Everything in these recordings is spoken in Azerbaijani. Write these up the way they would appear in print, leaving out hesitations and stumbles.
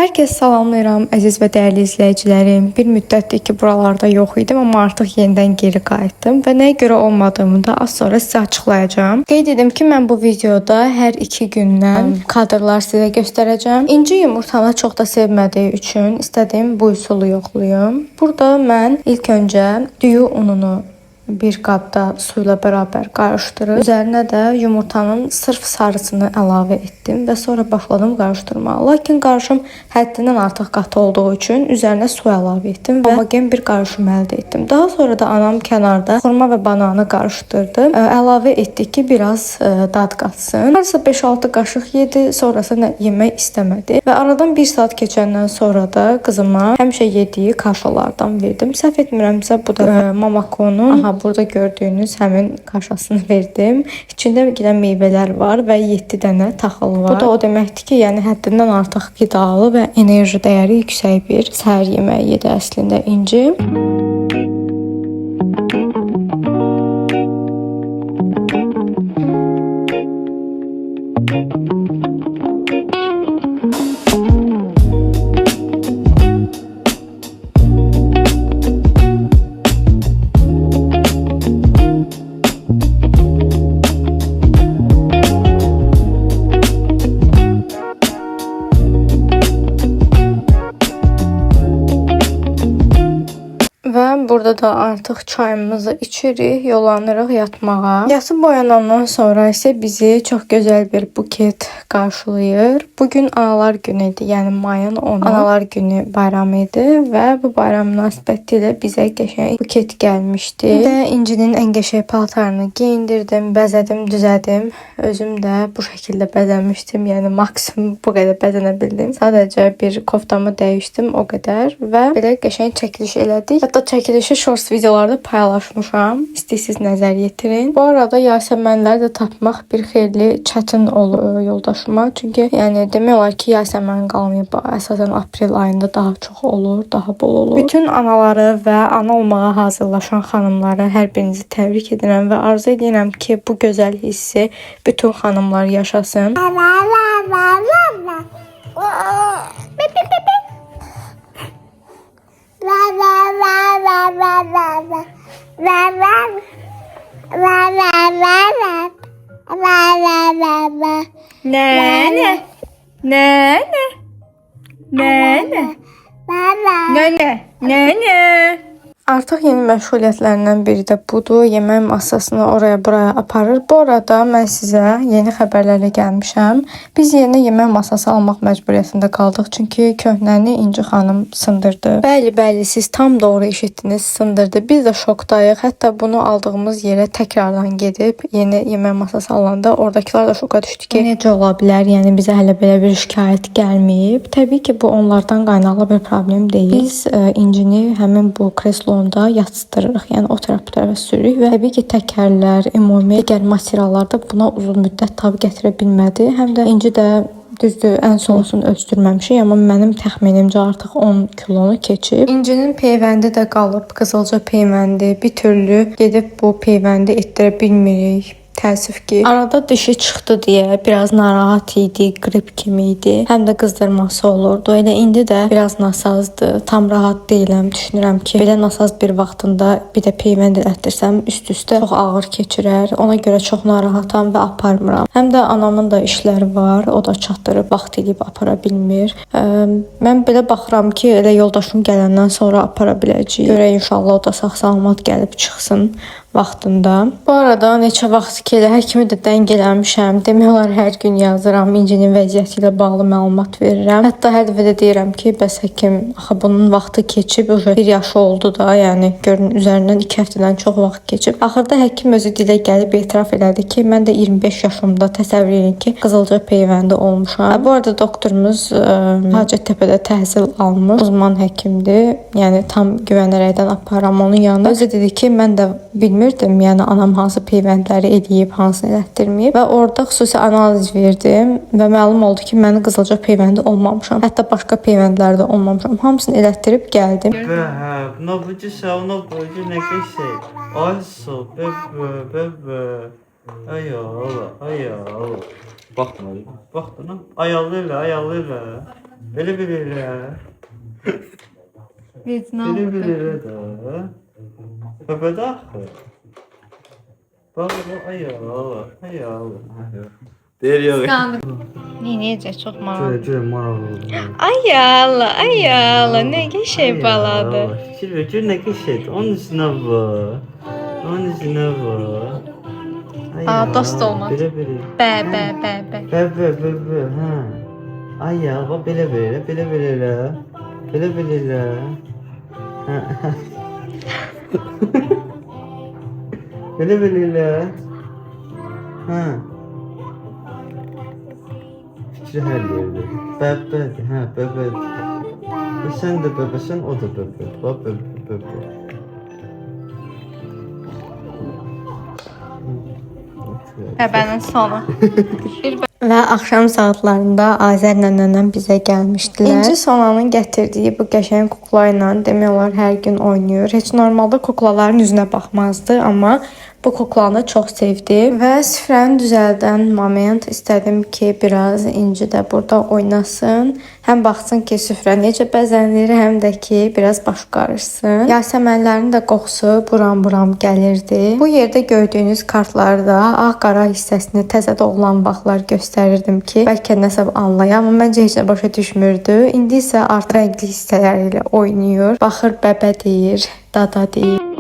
Hər kəs salamlayıram əziz və dəyərli izləyicilərim. Bir müddətdir ki, buralarda yox idim, amma artıq yenidən geri qayıtdım və nəyə görə olmadığımı da az sonra sizə açıqlayacağam. Qeyd edim ki, mən bu videoda hər 2 gündən kadrlar sizə göstərəcəm. İnci yumurtanı çox da sevmədiyi üçün istədim bu üsulu yoxlayım. Burada mən ilk öncə düyü ununu bir qabda su ilə bərabər qarışdırıb, üzərinə də yumurtanın sırf sarısını əlavə etdim və sonra başladım qarışdırmağa. Lakin qarışım həddindən artıq qatı olduğu üçün üzərinə su əlavə etdim və homogen bir qarışım əldə etdim. Daha sonra da anam kənarda xurma və bananı qarışdırdı. Əlavə etdi ki, biraz dad qatsın. Harasa 5-6 qaşıq yedi, sonrası yemək istəmədi və aradan 1 saat keçəndən sonra da qızıma həmişə yediyi kaşalardan verdim. Səhv etmirəmsə bu da Mamakonun burada gördüyünüz həmin kaşasını verdim. İçində gələn meyvələr var və 7 dənə taxıl var. Bu da o deməkdir ki, yəni həddindən artıq qidalı və enerji dəyəri yüksək bir səhər yeməyi idi əslində İnci. Və burada da artıq çayımızı içirik, yollanırıq yatmağa. Yatıb oyanandan sonra isə bizi çox gözəl bir buket qarşılayır. Bugün Analar günü idi, yəni mayın 10-u Analar günü bayramı idi və bu bayram münasibətilə bizə qəşəng buket gəlmişdi. Və İncinin ən qəşəng paltarını geyindirdim, bəzədim, düzədim. Özüm də bu şəkildə bəzənmişdim, yəni maksimum bu qədər bəzənə bildim. Sadəcə bir koftamı dəyişdim, o qədər və belə qəşəng çəkiliş elədik. Hətta çəkilişi shorts videolarda paylaşmışam. İstəyirsiniz nəzər yetirin. Bu arada yasəmənləri də tapmaq bir xeyli çətin olur yoldaşıma. Çünki yəni demək olar ki, yasəmən qalmayıb. Əsasən aprel ayında daha çox olur, daha bol olur. Bütün anaları və ana olmağa hazırlaşan xanımları hər birinizi təbrik edirəm və arzu edirəm ki, bu gözəl hissi bütün xanımlar yaşasın. Nene. Nene. Nene. Nene. Nene. Artıq yeni məşğuliyyətlərindən biri də budur. Yemək masasını oraya-buraya aparır. Bu arada mən sizə yeni xəbərlərlə gəlmişəm. Biz yeni yemək masası almaq məcburiyyətində qaldıq. Çünki köhnəni İnci xanım sındırdı. Bəli, siz tam doğru eşitdiniz, sındırdı. Biz də şokdayıq. Hətta bunu aldığımız yerə təkrardan gedib yeni yemək masası alanda oradakılar da şoka düşdü ki, necə ola bilər? Yəni bizə hələ belə bir şikayət gəlməyib. Təbii ki, bu onlardan qaynaqlı bir problem deyil. Biz İncini həmin bu kreslo onda yatsıdırırıq. Yəni o tərəf bu tərəfə sürürük və təbii ki, təkərlər, ümumi digər materiallarda buna uzun müddət tab gətirə bilmədi. Həm də İnci də düzdür, ən sonusunu ölçdürməmişik, amma mənim təxminimcə artıq 10 kilonu keçib. İncinin peyvəndi də qalıb, qızılca peyvəndi. Bir türlü gedib bu peyvəndi etdirə bilmirik. Təəssüf ki, arada dişi çıxdı deyə biraz narahat idi, qrip kimi idi. Həm də qızdırması olurdu. Elə indi də biraz nasazdır. Tam rahat deyiləm. Düşünürəm ki, belə nasaz bir vaxtında bir də peyvənd elətdirsəm üst-üstə çox ağır keçirər. Ona görə çox narahatam və aparmıram. Həm də anamın da işləri var. O da çatdırıb vaxt eləyib apara bilmir. Mən belə baxıram ki, elə yoldaşım gələndən sonra apara biləcəyik. Görək inşallah o da sağ-salamat gəlib çıxsın vaxtında. Bu arada neçə vaxt ki, elə həkimi də dəng eləmişəm. Demək olar hər gün yazıram, İncinin vəziyyəti ilə bağlı məlumat verirəm. Hətta hər dəfə də deyirəm ki, bəs həkim, axı bunun vaxtı keçib, 1 yaşı oldu da, yəni görün üzərindən 2 həftədən çox vaxt keçib. Axırda həkim özü dilə gəlib etiraf elədi ki, mən də 25 yaşımda təsəvvür edin ki, qızılca peyvəndi olmuşam. Bu arada doktorumuz Hacəttepe'də təhsil almış, uzman həkimdir. Yəni tam güvənərəkdən aparıram onun yanına. Özü dedi ki, mən də bilmirdim, yəni anam hansı peyvəndləri eləyib, hansını elətdirməyib və orada xüsusi analiz verdim və məlum oldu ki, mən qızılca peyvəndi olmamışam. Hətta başqa peyvəndlərdə olmamışam. Hamısını elətdirib gəldim. No będzie szał, no będzie na kieszeń. Olsu, bebe. Ayol. Baxma, baxdın. Ayol elə. Belə belə. Vecinal Belə belə də. Bəbədə axı. Bax, ayağı. Deyir yox. Neyəcək, çox maraqlı. Görə maraqlı. Ay Allah, nə qəşəng baladır. Fikir ver, gör nə qəşəngdir. Onun üstünə var. Onun üstünə var. Dost olmaq. Belə. Bə. Bə, hə. Ay ya, bax belə. Belə. Hə. Belə. Hə. Fikri hər yerdə. Bəbədir, hə, bəbədir. Sən də bəbəsən, o da bəbədir. Bax, bəbə. Bəbənin sonu. Və axşam saatlarında Azər nənəndən bizə gəlmişdilər. İnci Sonanın gətirdiyi bu qəşəng kukla ilə demək olar hər gün oynayır. Heç normalda kuklaların üzünə baxmazdı, amma bu kuklanı çox sevdi və süfrəni düzəldən moment istədim ki, biraz İnci də burada oynasın. Həm baxsın ki, süfrə necə bəzənir, həm də ki, biraz baş qarışsın. Yasəmənlərin də qoxusu buram-buram gəlirdi. Bu yerdə gördüyünüz kartlarda ağ-qara hissəsini təzədə olan vaxtlar göstərirdim ki, bəlkə nəsə anlayam, amma məncə heç nə başa düşmürdü. İndi isə artıq rəngli hissələri ilə oynayır. Baxır bəbə deyir, dada deyir.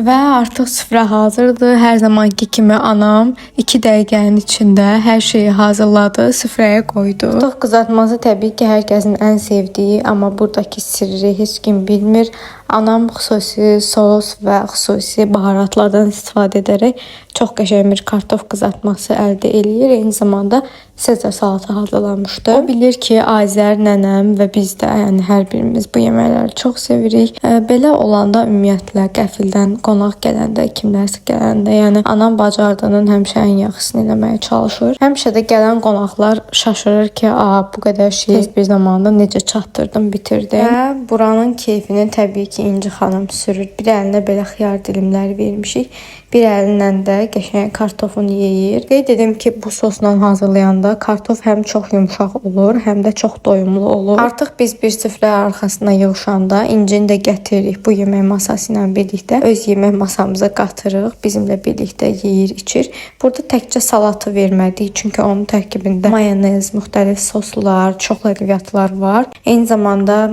Və artıq süfrə hazırdır. Hər zamanki kimi anam 2 dəqiqənin içində hər şeyi hazırladı, süfrəyə qoydu. Fıtıq qızartması təbii ki, hər kəsin ən sevdiyi, amma buradakı sirri heç kim bilmir. Anam xüsusi sos və xüsusi baharatlardan istifadə edərək çox qəşəng bir kartof qızartması əldə eləyir. Eyni zamanda Sezar salatı hazırlamışdı. O bilir ki, Azər, nənəm və biz də, yəni hər birimiz bu yeməkləri çox sevirik. Belə olanda ümumiyyətlə qəfildən qonaq gələndə, kimlərsə gələndə, yəni anam bacardığının həmişə ən yaxşısını eləməyə çalışır. Həmişə də gələn qonaqlar şaşırır ki, bu qədər şey tez bir zamanda necə çatdırdım, bitirdim. Və buranın keyfini təbii ki, İnci xanım sürür. Bir əlinə belə xiyar dilimləri vermişik. Bir əlinlə də qəşəng kartofunu yeyir. Qeyd edim ki, bu sosla hazırlayanda kartof həm çox yumşaq olur, həm də çox doyumlu olur. Artıq biz bir süfrə arxasına yığışanda İncini də gətiririk bu yemək masası ilə birlikdə. Öz yemək masamıza qatırıq, bizimlə birlikdə yeyir, içir. Burada təkcə salatı vermədik, çünki onun tərkibində mayonez, müxtəlif soslar, çox ləqviyyatlar var. Eyni zamanda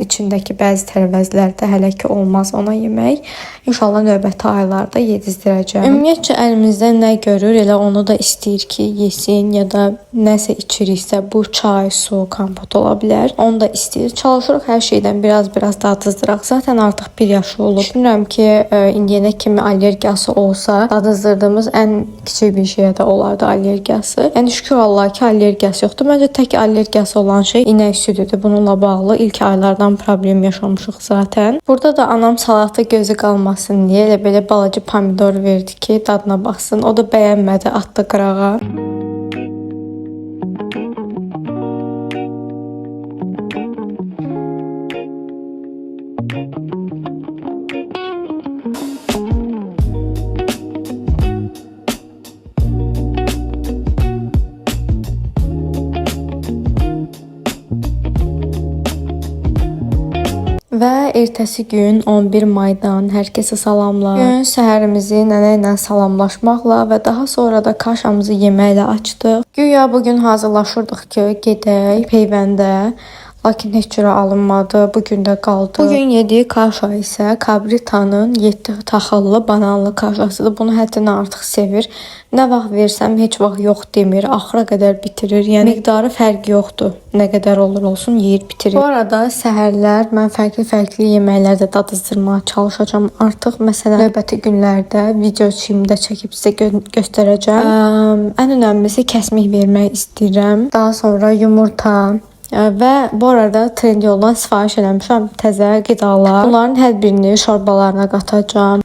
içindəki bəzi tərəvəzlər də hələ ki olmaz ona yemək. İnşallah növbəti aylarda yedizdirəcəm. Ümumiyyətcə əlimizdən nə görür, elə onu da istəyir ki, yesin ya da nəsə içiriksə, bu çay, su, kompot ola bilər. Onu da istəyir. Çalışırıq hər şeydən biraz dadızdıraq. Zaten artıq 1 yaşı olub. Düşünürəm ki, indiyənə kimi allergiyası olsa, dadızdırdığımız ən kiçik bir şeyə də olardı allergiyası. Yəni şükür Allah ki, allergiyası yoxdur. Məncə tək allergiyası olan şey inək südüdür. Bununla bağlı ilk aylardan problem yaşamışıq zaten. Burada da anam salatı gözü qalmasın deyə elə belə balaca pomidor verdi ki, dadına baxsın. O da bəyənmədi, atdı qırağa. Və ertəsi gün 11 maydan hər kəsə salamlar. Gün səhərimizi nənə ilə salamlaşmaqla və daha sonra da kaşamızı yeməklə açdıq. Güya bugün hazırlaşırdıq ki, gedək peyvəndə. Lakin heç cürə alınmadı. Bugün də qaldı. Bugün yediyi kaşa isə kabritanın 7 taxıllı bananlı kaşasıdır. Bunu həddindən artıq sevir. Nə vaxt versəm heç vaxt yox demir. Axıra qədər bitirir. Yəni miqdarı fərqi yoxdur. Nə qədər olur olsun yeyir bitirir. Bu arada səhərlər mən fərqli yeməklər də dadızdırmağa çalışacağam. Artıq məsələn növbəti günlərdə video çimdə çəkib sizə göstərəcəm. Ən önəmlisi kəsmik vermək istəyirəm. Daha sonra yumurta, Və bu arada Trendyoldan sifariş eləmişəm təzə qidalar. Bunların hər birini şorbalarına qatacağam.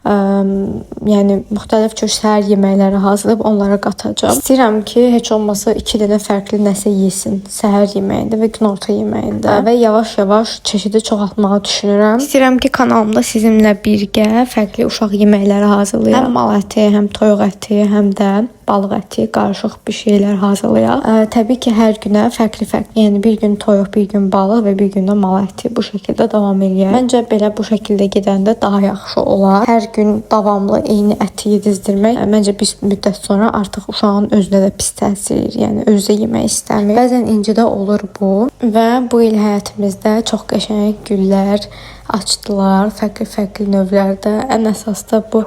Yəni müxtəlif cür səhər yeməkləri hazırlayıb onlara qatacağam. İstəyirəm ki, heç olmasa 2 dənə fərqli nəsə yesin səhər yeməyində və günorta yeməyində və yavaş-yavaş çeşidi çoxaltmağı düşünürəm. İstəyirəm ki, kanalımda sizinlə birgə fərqli uşaq yeməkləri hazırlayaq. Həm mal əti, həm toyuq əti, həm də balıq əti, qarışıq bir şeylər hazırlayaq. Təbii ki, hər günə fərqli-fərqli, yəni bir gün toyuq, bir gün balıq və bir gün də mal əti bu şəkildə davam eləyək. Məncə belə bu şəkildə gedəndə daha yaxşı olar. Hər gün davamlı eyni əti yedizdirmək məncə bir müddət sonra artıq uşağın özünə də pis təsir edir. Yəni özü yemək istəmir. Bəzən incidə olur bu və bu il həyətimizdə çox qəşəng güllər açdılar, fərqli-fərqli növlərdə. Ən əsas da bu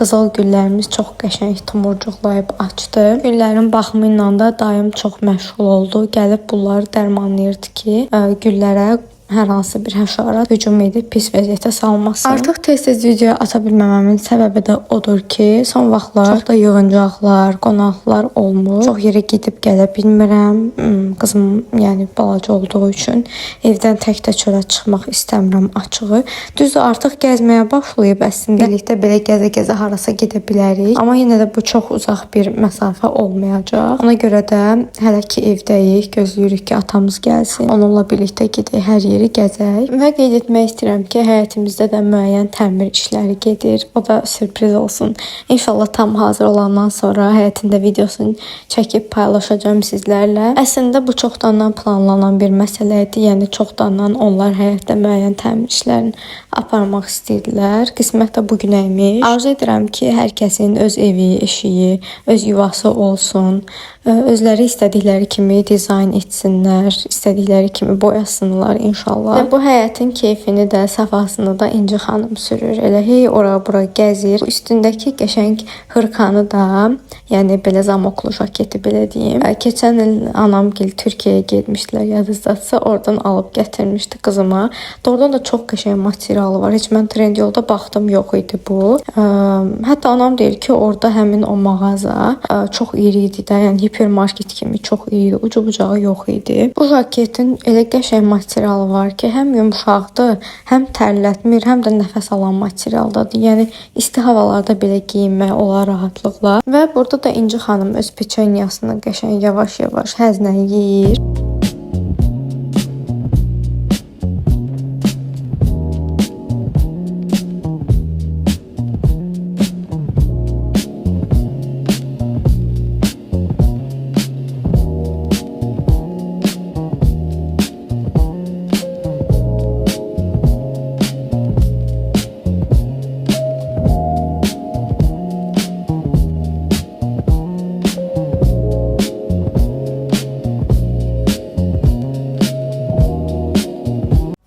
qızıl güllərimiz çox qəşəng tumurcuqlayıb açdı. Güllərin baxımı ilə də dayım çox məşğul oldu. Gəlib bunları dərmanlayırdı ki, güllərə hər hansı bir həşərat hücum edib pis vəziyyətə salmasın. Artıq tez-tez video ata bilməməmin səbəbi də odur ki, son vaxtlar çox da yığıncaqlar, qonaqlar olmur. Çox yerə gedib gələ bilmirəm. Qızım yəni balaca olduğu üçün evdən tək-tə çölə çıxmaq istəmirəm açığı. Düzdür, artıq gəzməyə başlayıb əslində. Birlikdə belə gəzə-gəzə harasa gedə bilərik. Amma yenə də bu çox uzaq bir məsafə olmayacaq. Ona görə də hələ ki evdəyik, gözləyirik ki, atamız gəlsin. Onunla birlikdə gedək hər yeri gəzək. Və qeyd etmək istəyirəm ki, həyətimizdə də müəyyən təmir işləri gedir. O da sürpriz olsun. İnşallah tam hazır olandan sonra həyətində videosunu çəkib paylaşacağam sizlərlə. Əslində bu çoxdandan planlanan bir məsələ idi. Yəni çoxdandan onlar həyətdə müəyyən təmir işlərini aparmaq istəyirdilər. Qismət də bu günə imiş. Arzu edirəm ki, hər kəsin öz evi, eşiyi, öz yuvası olsun. Özləri istədikləri kimi dizayn etsinlər, istədikləri kimi boyasınlar inşallah. Və bu həyətin keyfini də, səfasını da İnci xanım sürür. Elə hey ora-bura gəzir. Bu üstündəki qəşəng hırkanı da, yəni belə zamoklu jaketi belə deyim. Keçən il anamgil Türkiyəyə getmişdilər, yadınızdadsa, oradan alıb gətirmişdi qızıma. Doğrudan da çox qəşəng materialı var. Heç mən Trendyolda baxdım, yox idi bu. Hətta anam deyir ki, orada həmin o mağaza çox iri idi də, yəni hipermarket kimi çox iri, ucu-bucağı yox idi. Bu jaketin elə qəşəng materialı var ki, həm yumşaqdır, həm tərlətmir, həm də nəfəs alan materialdadır. Yəni isti havalarda belə geyinmək olar rahatlıqla. Və burada da İnci xanım öz peçenyasını qəşəng yavaş-yavaş həzlə yeyir.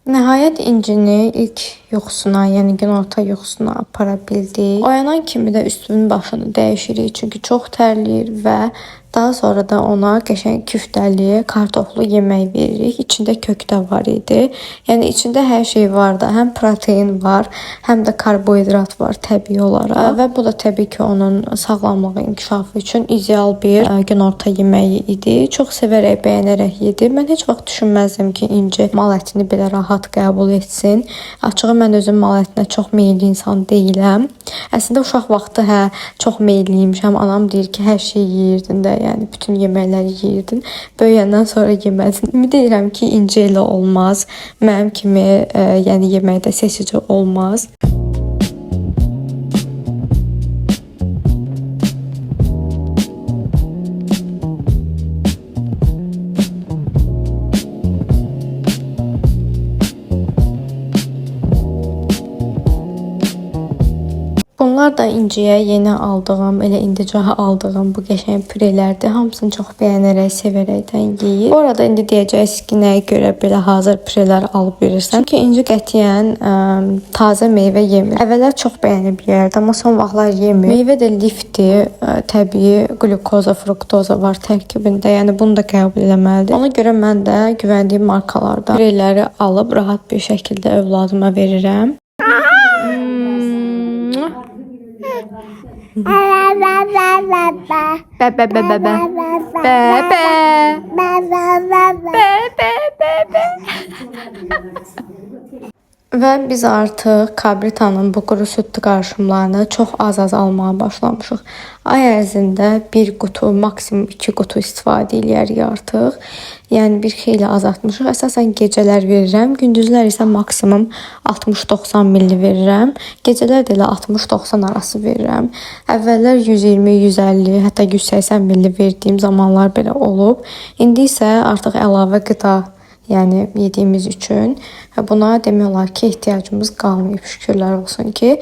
Nəhayət İncini ilk yuxusuna, yəni günorta yuxusuna apara bildik. Oyanan kimi də üstünün başını dəyişirik, çünki çox tərləyir və daha sonra da ona qəşəng küftəli, kartoflu yemək veririk. İçində kök də var idi. Yəni içində hər şey var da, həm protein var, həm də karbohidrat var təbii olaraq. Və bu da təbii ki, onun sağlamlığı inkişafı üçün ideal bir günorta yeməyi idi. Çox sevərək, bəyənərək yedi. Mən heç vaxt düşünməzdim ki, İnci mal ətini belə rahat qəbul etsin. Açığı mən özüm mal ətinə çox meyilli insan deyiləm. Əslində uşaq vaxtı çox meyilliymişəm. Anam deyir ki, hər şey yeyirdin də, yəni bütün yeməkləri yeyirdin. Böyüyəndən sonra yemədin. Ümid edirəm ki, İnci elə olmaz. Mənim kimi yəni yeməkdə seçici olmaz. Bunlar da İnciyə yeni aldığım, elə indicaha aldığım bu qəşəng pürelərdir. Hamısını çox bəyənərək, sevərəkdən yeyir. Bu arada indi deyəcəksiniz ki, nəyə görə belə hazır pürelər alıb verirsən? Çünki İnci qətiyyən tazə meyvə yemir. Əvvəllər çox bəyənib yerdi, amma son vaxtlar yemir. Meyvə də lifdir, təbii glukoza, fruktoza var tərkibində. Yəni bunu da qəbul eləməlidir. Ona görə mən də güvəndiyim markalardan püreləri alıb rahat bir şəkildə övladıma verirəm. Bebe. Və biz artıq Kabritanın bu quru südlü qarışımlarını çox az almağa başlamışıq. Ay ərzində bir qutu, maksimum 2 qutu istifadə edirik artıq. Yəni bir xeyli azaltmışıq. Əsasən gecələr verirəm, gündüzlər isə maksimum 60-90 ml verirəm. Gecələr də elə 60-90 arası verirəm. Əvvəllər 120, 150, hətta 180 ml verdiyim zamanlar belə olub. İndi isə artıq əlavə qida, yəni yediyimiz üçün buna demək olar ki, ehtiyacımız qalmayıb, şükürlər olsun ki.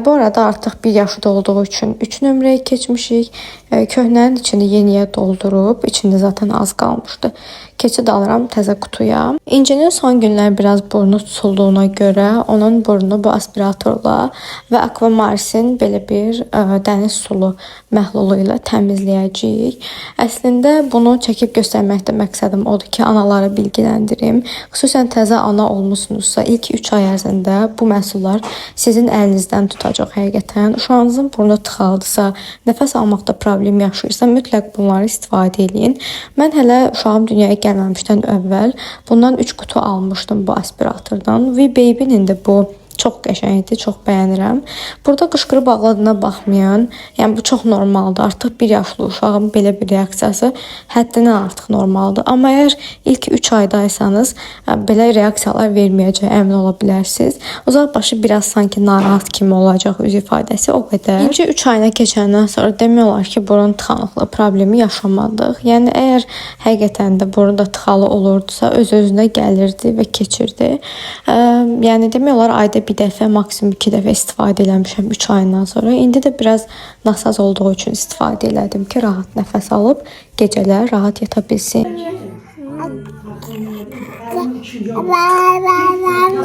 Bu arada artıq 1 yaşı dolduğu üçün 3 nömrəyə keçmişik. Köhnənin içini yeniyə doldurub, içində zaten az qalmışdı. Keçid alıram təzə qutuya. İncinin son günlər biraz burnu tutulduğuna görə onun burnunu bu aspiratorla və Aquamarisin belə bir dəniz sulu məhlulu ilə təmizləyəcəyik. Əslində bunu çəkib göstərməkdə məqsədim odur ki, anaları bilgiləndirim. Xüsusən təzə ana olmusunuzsa ilk 3 ay ərzində bu məhsullar sizin əlinizdən tutacaq həqiqətən. Uşağınızın burnu tıxaldısa, nəfəs almaqda problem yaşayırsa mütləq bunları istifadə edin. Mən hələ uşağım dünyaya gəlməmişdən əvvəl bundan 3 qutu almışdım bu aspiratordan. V-Baby'nin də bu çox qəşəngdir, çox bəyənirəm. Burada qışqırıb ağladığına baxmayan, yəni bu çox normaldır. Artıq 1 yaşlı uşağın belə bir reaksiyası həddindən artıq normaldır. Amma əgər ilk 3 aydaysanız belə reaksiyalar verməyəcək, əmin ola bilərsiniz. Uzaq başı biraz sanki narahat kimi olacaq üz ifadəsi, o qədər. İkinci 3 ayına keçəndən sonra demək olar ki, burun tıxanıqlı problemi yaşamadıq. Yəni əgər həqiqətən də burunda tıxalı olurdusa, öz-özünə gəlirdi və keçirdi. Yəni demək olar ayda bir dəfə, maksimum 2 dəfə istifadə eləmişəm 3 ayından sonra. İndi də biraz nasaz olduğu üçün istifadə elədim ki, rahat nəfəs alıb gecələr rahat yata bilsin.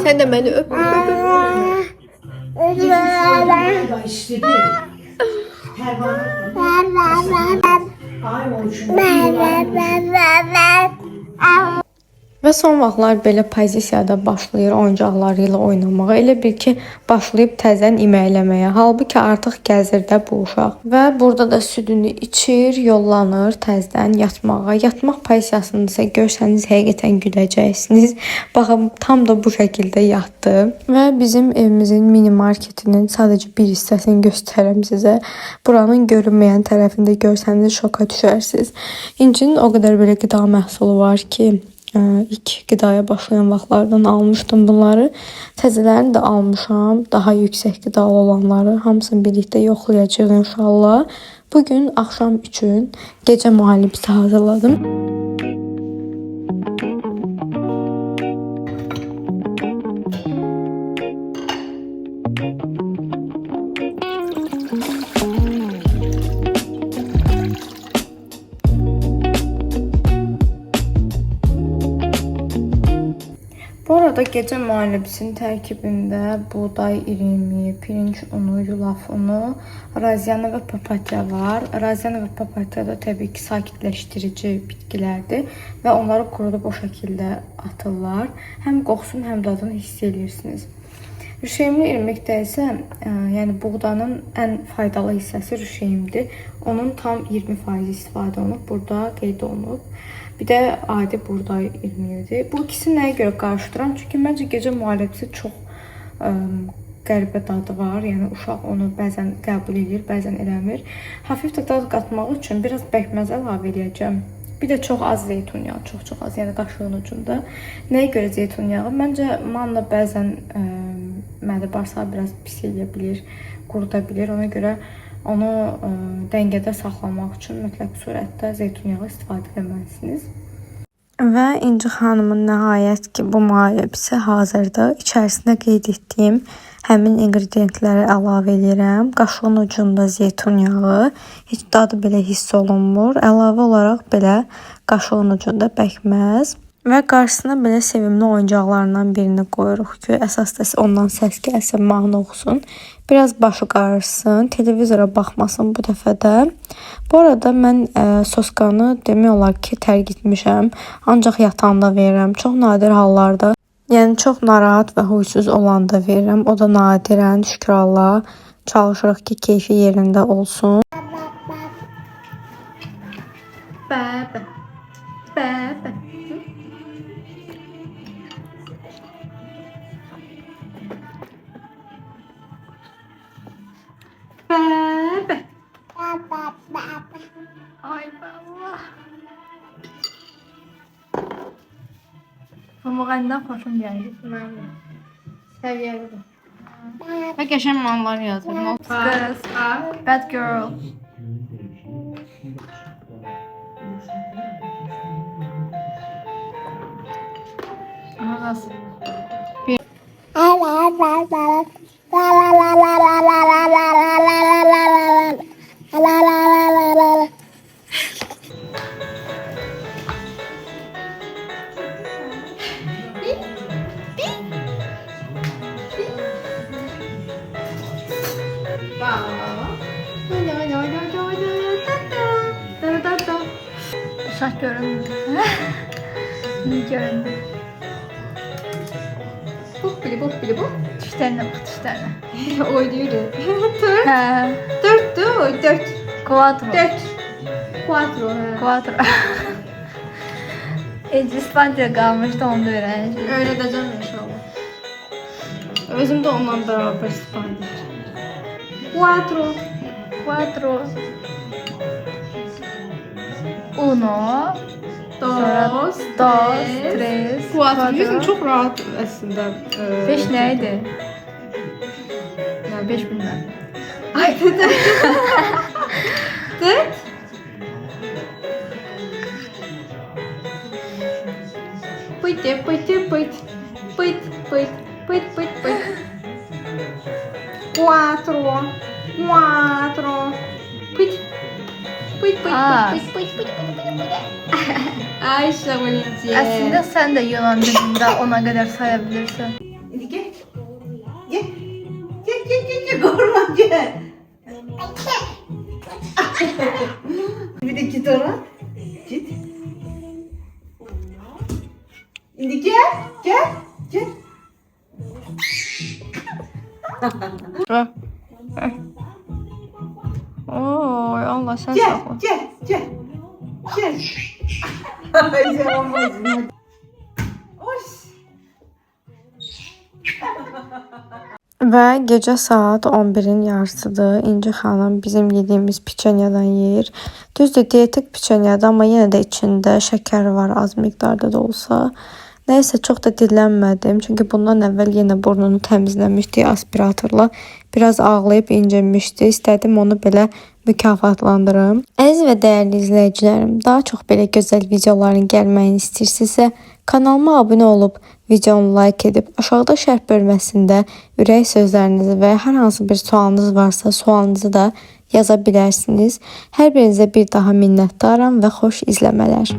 Sən də məni öp. Və son vaxtlar belə pozisiyada başlayır oyuncaqları ilə oynamağa. Elə bil ki, başlayıb təzən iməkləməyə. Halbuki artıq gəzirdə bu uşaq. Və burada da südünü içir, yollanır təzdən yatmağa. Yatmaq pozisiyasında isə görsəniz həqiqətən güləcəksiniz. Baxın, tam da bu şəkildə yatdı. Və bizim evimizin mini marketinin sadəcə bir hissəsini göstərəm sizə. Buranın görünməyən tərəfində görsəniz şoka düşərsiniz. İncinin o qədər belə qida məhsulu var ki, İlk qidaya başlayan vaxtlardan almışdım bunları. Təzələrini də almışam. Daha yüksək qidalı olanları hamısını birlikdə yoxlayacağıq inşallah. Bugün axşam üçün gecə mühallibisi hazırladım. Bu arada gecə mühallibisinin tərkibində buğday irimi, pirinç unu, yulaf unu, raziana və papatya var. Raziana və papatya da təbii ki, sakitləşdirici bitkilərdir və onları qurudub o şəkildə atırlar. Həm qoxusunu, həm dadını hiss edirsiniz. Rüşeymli irmikdə isə, yəni buğdanın ən faydalı hissəsi rüşeymdir. Onun tam 20% istifadə olunub, burada qeyd olunub. Bir də adi buğday irmiyidir. Bu ikisini nəyə görə qarışdıram? Çünki məncə gecə mühallibisi çox qəribə dadı var. Yəni uşaq onu bəzən qəbul edir, bəzən eləmir. Hafif də dad qatmaq üçün biraz bəkməz əlavə edəcəm. Bir də çox az zeytun yağı, çox az, yəni qaşığın ucunda. Nəyə görə zeytun yağı? Məncə manna bəzən mədə bağırsağı biraz pis eləyə bilir, quruda bilir. Ona görə onu dəngədə saxlamaq üçün mütləq surətdə zeytun yağı istifadə etməlisiniz. Və İnci xanımın nəhayət ki, bu mühallibisi hazırdır. İçərisində qeyd etdiyim həmin ingredientləri əlavə edirəm. Qaşığın ucunda zeytun yağı, heç dadı belə hiss olunmur. Əlavə olaraq belə qaşığın ucunda bəkməz. Və qarşısına belə sevimli oyuncaqlarından birini qoyuruq ki, əsasda ondan səs gəlsin, mahnı oxusun. Biraz başı qarışsın, televizora baxmasın bu dəfə də. Bu arada mən soskanı demək olar ki, tərk etmişəm. Ancaq yatanda verirəm. Çox nadir hallarda, yəni çox narahat və huysuz olanda verirəm. O da nadirən, şükür Allah. Çalışırıq ki, keyfi yerində olsun. Bəbə. Bəbə. Müğənnidən xoşum gəlir. Mənim. Səviyyəlidir. Və qəşəng manlar yazır. Qız. Bad girl. Nasıl? Uşaq görünmür. İyi göründü. Bok bili bu. Dişlerine bak dişlerine. Oynuyor. Hə. Dörttü o dört. Quatro. Dört. Quatro. Quatro. İspanya'da qalmışdı, onu da öyrənəcəm. Öğreteceğim inşallah. Özüm de onunla beraber İspanyol. Quatro. Quatro. Uno. Dos. Dos. Tres. Quatro. Yüzüm çok rahat aslında. Beş neydi? Ya beş bilmem. Ay dedim. Dört. Pıt pıt pıt. Pıt pıt pıt pıt pıt. Quatro. Quatro. Pıt. Pıt pıt Aa. pıt pıt pıt pıt. Ay Şabalinci. Əslində sən də Yunan dilində ona qədər saya bilirsən. Hadi gel. Gel. Gel. Korkma gel. Bir de git ona. Git. Şimdi gel. Oy, Allah sən saxla. Gel. Ay yapamaz. Oy. Və gecə saat 11-in yarısıdır. İnci xanım bizim yediyimiz piçenyadan yeyir. Düzdür, dietik piçenyadır, amma yenə də içində şəkər var, az miqdarda da olsa. Nəysə, çox da dillənmədim. Çünki bundan əvvəl yenə burnunu təmizləmişdi aspiratorla. Biraz ağlayıb incinmişdi. İstədim onu belə mükafatlandırım. Əziz və dəyərli izləyicilərim, daha çox belə gözəl videoların gəlməyini istəyirsinizsə, kanalıma abunə olub, videonu like edib, aşağıda şərh bölməsində ürək sözlərinizi və hər hansı bir sualınız varsa, sualınızı da yaza bilərsiniz. Hər birinizə bir daha minnətdaram və xoş izləmələr.